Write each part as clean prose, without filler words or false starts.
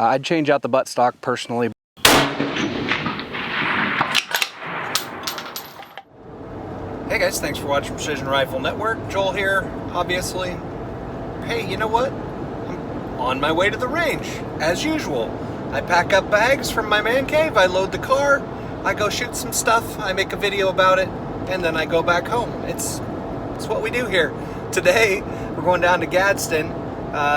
I'd change out the buttstock personally. Hey guys, thanks for watching Precision Rifle Network. Joel here, obviously. Hey, you know what? I'm on my way to the range, as usual. I pack up bags from my man cave, I load the car, I go shoot some stuff, I make a video about it, and then I go back home. It's what we do here. Today, we're going down to Gadsden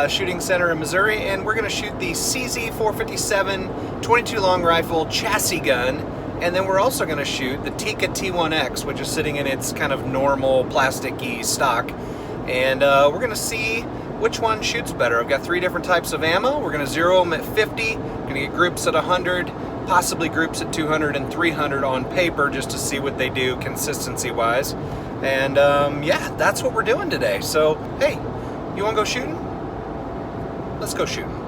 Shooting Center in Missouri, and we're gonna shoot the CZ457 22 long rifle chassis gun. And then we're also going to shoot the Tikka T1X, which is sitting in its kind of normal plasticky stock. And we're going to see which one shoots better. I've got 3 different types of ammo. We're going to zero them at 50. We're going to get groups at 100, possibly groups at 200 and 300 on paper just to see what they do consistency-wise. And yeah, that's what we're doing today. So, hey, you want to go shooting? Let's go shooting.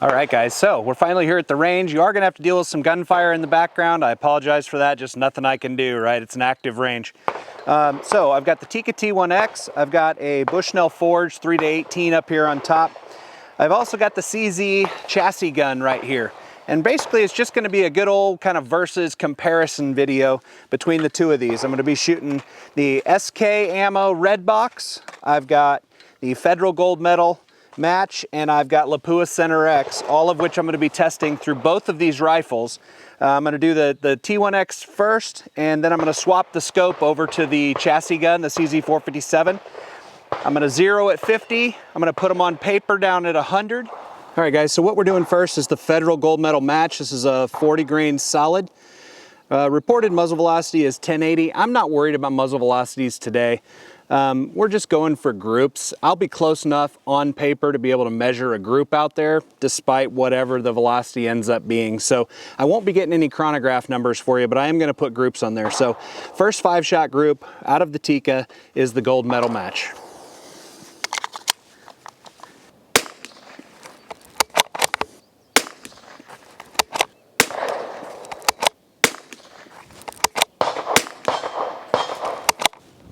All right, guys, so we're finally here at the range. You are gonna have to deal with some gunfire in the background. I apologize for that, just nothing I can do, right? It's an active range. So I've got the Tikka T1X. I've got a Bushnell Forge 3-18 up here on top. I've also got the CZ chassis gun right here. And basically it's just gonna be a good old kind of versus comparison video between the two of these. I'm gonna be shooting the SK ammo red box. I've got the Federal Gold Medal match, and I've got Lapua Center X, all of which I'm going to be testing through both of these rifles. I'm going to do the T1X first, and then I'm going to swap the scope over to the chassis gun, the CZ457. I'm going to zero at 50. I'm going to put them on paper down at 100. All right, guys, so what we're doing first is the Federal Gold Medal match. This is a 40 grain solid. Reported muzzle velocity is 1080. I'm not worried about muzzle velocities today. We're just going for groups. I'll be close enough on paper to be able to measure a group out there despite whatever the velocity ends up being. So I won't be getting any chronograph numbers for you, but I am going to put groups on there. So first 5-shot group out of the Tikka is the gold medal match.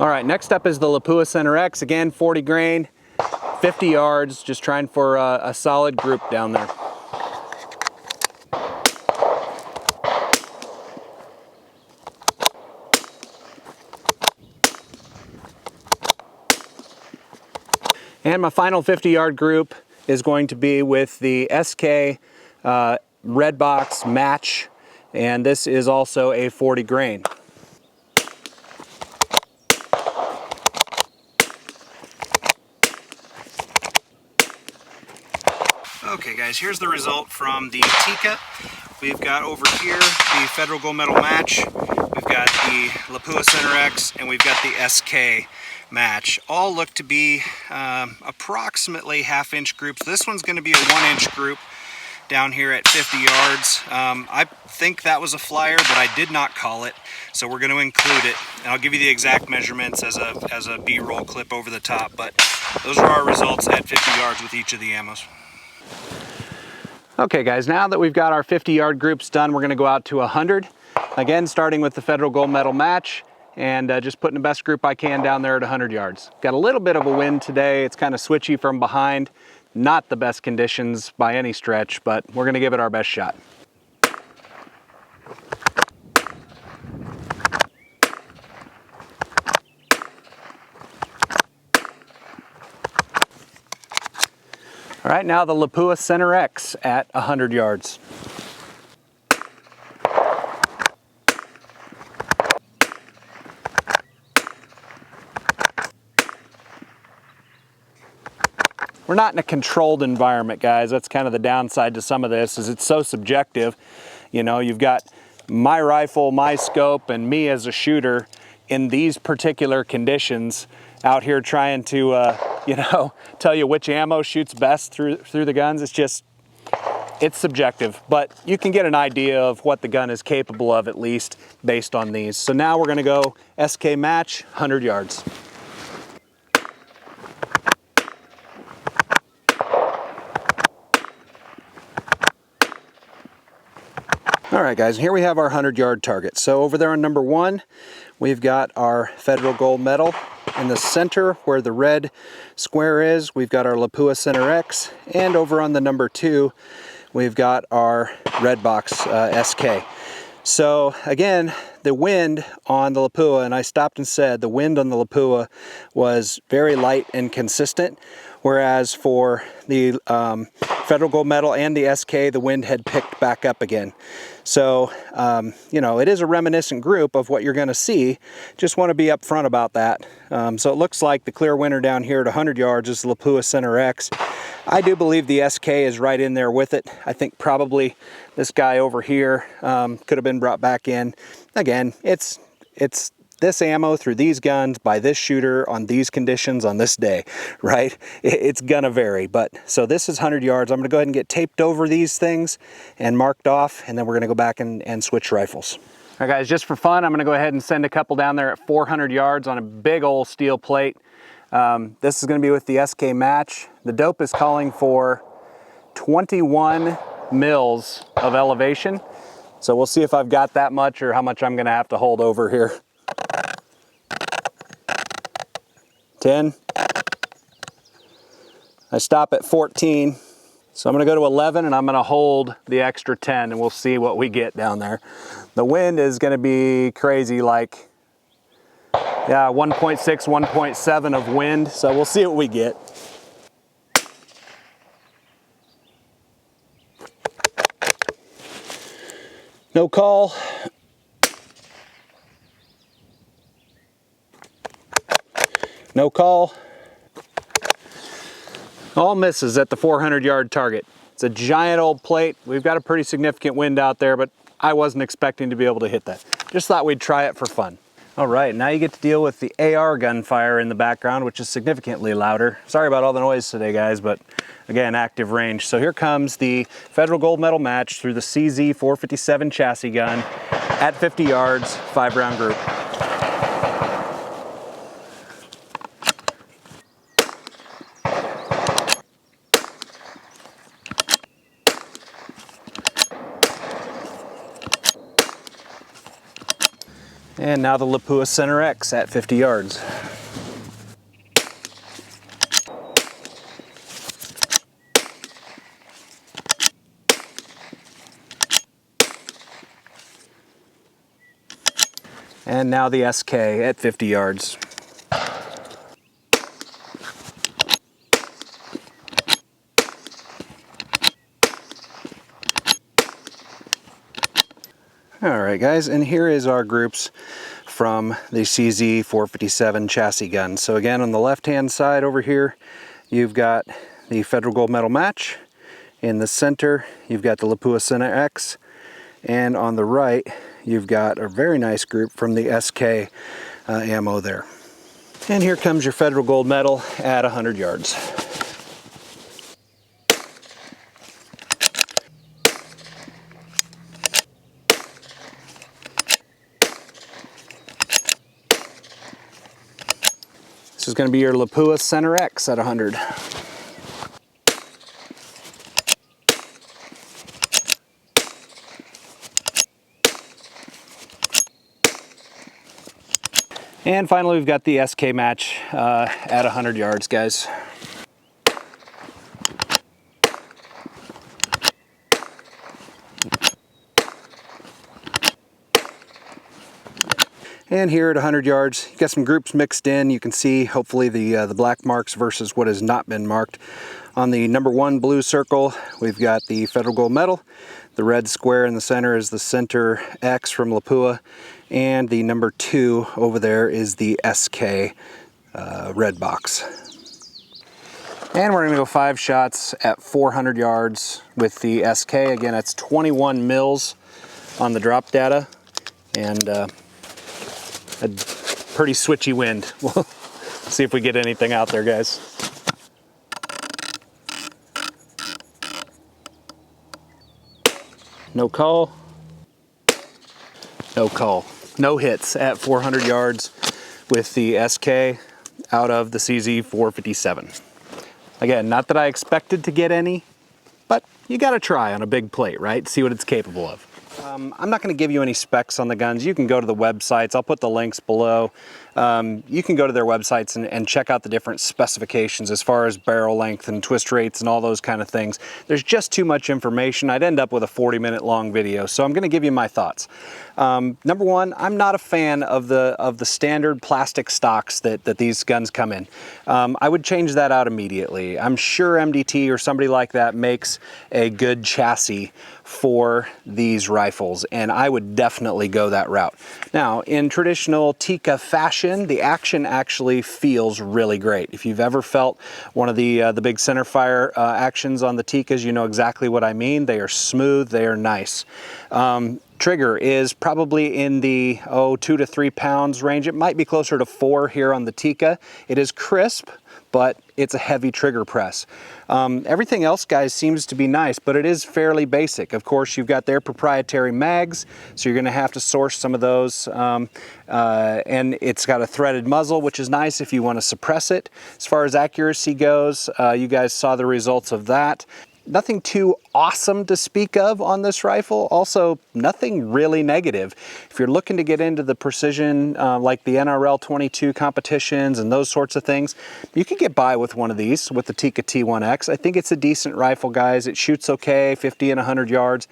All right, next up is the Lapua Center X, again 40 grain, 50 yards, just trying for a solid group down there. And my final 50-yard group is going to be with the SK red box match, and this is also a 40 grain. Okay guys, here's the result from the Tikka. We've got over here the Federal Gold Medal match, we've got the Lapua Center X, and we've got the SK match. All look to be approximately half-inch groups. This one's going to be a 1-inch group down here at 50 yards. I think that was a flyer, but I did not call it, so we're going to include it. And I'll give you the exact measurements as a B-roll clip over the top, but those are our results at 50 yards with each of the ammos. Okay guys, now that we've got our 50-yard groups done, we're going to go out to 100. Again, starting with the Federal Gold Medal match, and just putting the best group I can down there at 100 yards. Got a little bit of a wind today. It's kind of switchy from behind. Not the best conditions by any stretch, but we're going to give it our best shot. All right, now the Lapua Center X at 100 yards. We're not in a controlled environment, guys. That's kind of the downside to some of this, is it's so subjective. You know, you've got my rifle, my scope, and me as a shooter in these particular conditions out here trying to, you know, tell you which ammo shoots best through the guns. It's subjective, but you can get an idea of what the gun is capable of, at least based on these. So now we're gonna go SK match, 100 yards. All right, guys, here we have our 100-yard target. So over there on number 1, we've got our Federal Gold Medal. In the center, where the red square is, we've got our Lapua Center X. And over on the number 2, we've got our red box SK. So again, the wind on the Lapua, and I stopped and said the wind on the Lapua was very light and consistent, whereas for the Federal Gold Medal and the SK, the wind had picked back up again. So, you know, it is a reminiscent group of what you're going to see. Just want to be upfront about that. So it looks like the clear winner down here at 100 yards is the Lapua Center X. I do believe the SK is right in there with it. I think probably this guy over here could have been brought back in. Again, it's this ammo through these guns by this shooter on these conditions on this day, right? It's gonna vary, but so this is 100 yards. I'm gonna go ahead and get taped over these things and marked off, and then we're gonna go back and switch rifles. All right guys, just for fun, I'm gonna go ahead and send a couple down there at 400 yards on a big old steel plate. This is gonna be with the SK match. The dope is calling for 21 mils of elevation. So we'll see if I've got that much or how much I'm gonna have to hold over here. 10. I stop at 14. So I'm gonna go to 11 and I'm gonna hold the extra 10 and we'll see what we get down there. The wind is gonna be crazy, like, yeah, 1.6, 1.7 of wind. So we'll see what we get. No call. No call. All misses at the 400 yard target. It's a giant old plate. We've got a pretty significant wind out there, but I wasn't expecting to be able to hit that. Just thought we'd try it for fun. All right, now you get to deal with the AR gunfire in the background, which is significantly louder. Sorry about all the noise today, guys, but again, active range. So here comes the Federal Gold Medal match through the CZ457 chassis gun at 50 yards, 5-round group. And now the Lapua Center X at 50 yards. And now the SK at 50 yards. All right, guys, and here is our groups from the CZ457 chassis gun. So again, on the left-hand side over here, you've got the Federal Gold Medal match. In the center, you've got the Lapua Center X. And on the right, you've got a very nice group from the SK ammo there. And here comes your Federal Gold Medal at 100 yards. This is going to be your Lapua Center X at 100. And finally, we've got the SK match at 100 yards, guys. And here at 100 yards, you got some groups mixed in. You can see hopefully the black marks versus what has not been marked. On the number 1 blue circle, we've got the Federal Gold Medal. The red square in the center is the Center X from Lapua. And the number 2 over there is the SK red box. And we're gonna go 5 shots at 400 yards with the SK. Again, it's 21 mils on the drop data. And a pretty switchy wind. We'll see if we get anything out there, guys. No call. No call. No hits at 400 yards with the SK out of the CZ457. Again, not that I expected to get any, but you gotta try on a big plate, right? See what it's capable of. I'm not going to give you any specs on the guns. You can go to the websites. I'll put the links below. You can go to their websites and check out the different specifications as far as barrel length and twist rates and all those kind of things. There's just too much information. I'd end up with a 40-minute long video, so I'm going to give you my thoughts. Number one, I'm not a fan of the standard plastic stocks that these guns come in. I would change that out immediately. I'm sure MDT or somebody like that makes a good chassis for these rifles, and I would definitely go that route. Now, in traditional Tikka fashion, the action actually feels really great. If you've ever felt one of the big centerfire actions on the Tikkas, you know exactly what I mean. They are smooth, they are nice. Trigger is probably in the 2 to 3 pounds range. It might be closer to 4 here on the Tikka. It is crisp, but it's a heavy trigger press. Everything else, guys, seems to be nice, but it is fairly basic. Of course, you've got their proprietary mags, so you're gonna have to source some of those. And it's got a threaded muzzle, which is nice if you want to suppress it. As far as accuracy goes, you guys saw the results of that. Nothing too awesome to speak of on this rifle. Also, nothing really negative. If you're looking to get into the precision, like the NRL 22 competitions and those sorts of things, you can get by with one of these, with the Tikka T1X. I think it's a decent rifle, guys. It shoots okay, 50 and 100 yards.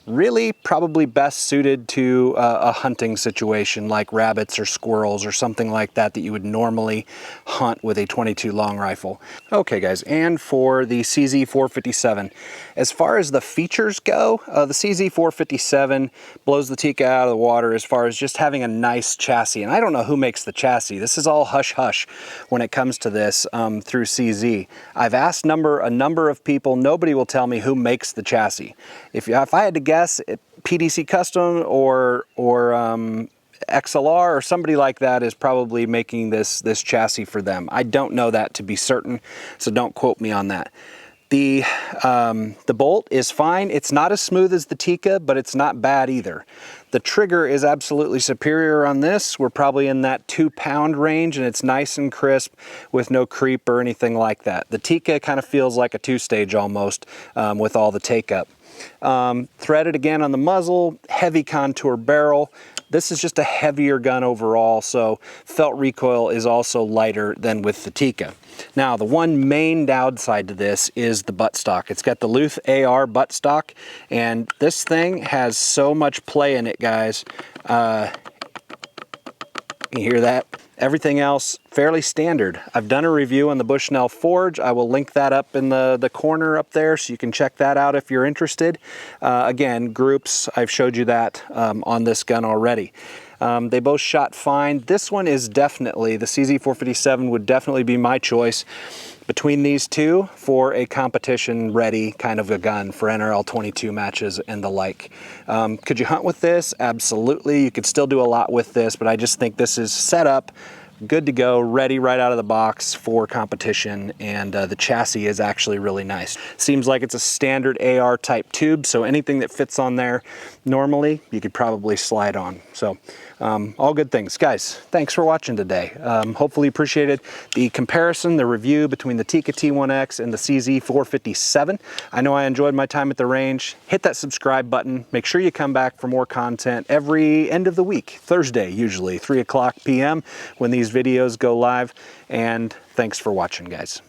Really probably best suited to a hunting situation like rabbits or squirrels or something like that you would normally hunt with a 22 long rifle. Okay, guys, and for the CZ457, as far as the features go, the CZ457 blows the Tikka out of the water as far as just having a nice chassis. And I don't know who makes the chassis. This is all hush-hush when it comes to this through CZ. I've asked a number of people. Nobody will tell me who makes the chassis. If I had to guess, PDC Custom or XLR or somebody like that is probably making this chassis for them. I don't know that to be certain, so don't quote me on that. The bolt is fine. It's not as smooth as the Tikka, but it's not bad either. The trigger is absolutely superior on this. We're probably in that 2-pound range, and it's nice and crisp with no creep or anything like that. The Tikka kind of feels like a 2-stage almost with all the take-up. Threaded again on the muzzle, heavy contour barrel. This is just a heavier gun overall, so felt recoil is also lighter than with the Tikka. Now, the one main downside to this is the buttstock. It's got the Luth AR buttstock, and this thing has so much play in it, guys. You hear that? Everything else, fairly standard. I've done a review on the Bushnell Forge. I will link that up in the corner up there so you can check that out if you're interested. Again, groups, I've showed you that on this gun already. They both shot fine. This one is definitely, the CZ457 would definitely be my choice between these two for a competition-ready kind of a gun for NRL 22 matches and the like. Could you hunt with this? Absolutely. You could still do a lot with this, but I just think this is set up, good to go, ready right out of the box for competition, and the chassis is actually really nice. Seems like it's a standard AR type tube, so anything that fits on there normally, you could probably slide on. So all good things. Guys, thanks for watching today. Hopefully you appreciated the comparison, the review between the Tikka T1X and the CZ457. I know I enjoyed my time at the range. Hit that subscribe button. Make sure you come back for more content every end of the week, Thursday usually, 3 o'clock p.m. when these videos go live. And thanks for watching, guys.